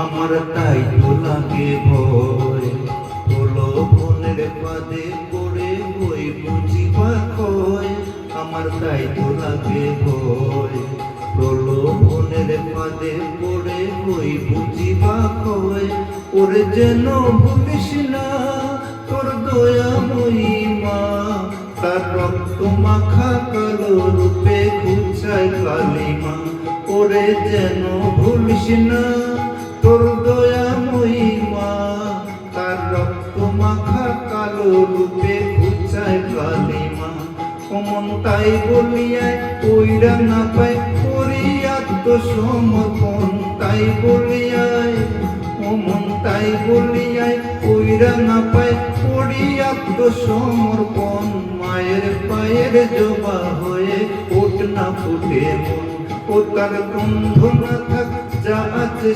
আমার তাই তো লাগে ভয়, প্রলোভনের ফাঁদে পড়ে হই বুঝিবা ক্ষয়। আমার তাই তো লাগে ভয়, প্রলোভনের ফাঁদে পড়ে হই বুঝিবা ক্ষয়। ওরে যেন ভুলিস না তোর দয়াময়ী মা, তার রক্ত মাখা কালো রূপে ঘুচায় কালিমা। ওরে যেন ভুলিস না তোর দয়াময়ী মা, তার রক্ত মাখা কালো রূপে ঘুচায় কালিমা। অমন তাই বলিয়ায় ওইরা না পায় করি আত্মসমর্পণ, তাই বলিয়ায় অমন তাই বলিয়ায় ওইরা না পায় করি আত্মসমর্পণ। মায়ের পায়ের জবা হয়ে ওঠ না ফুটে মন, ও তার গন্ধ না থাক যা আছে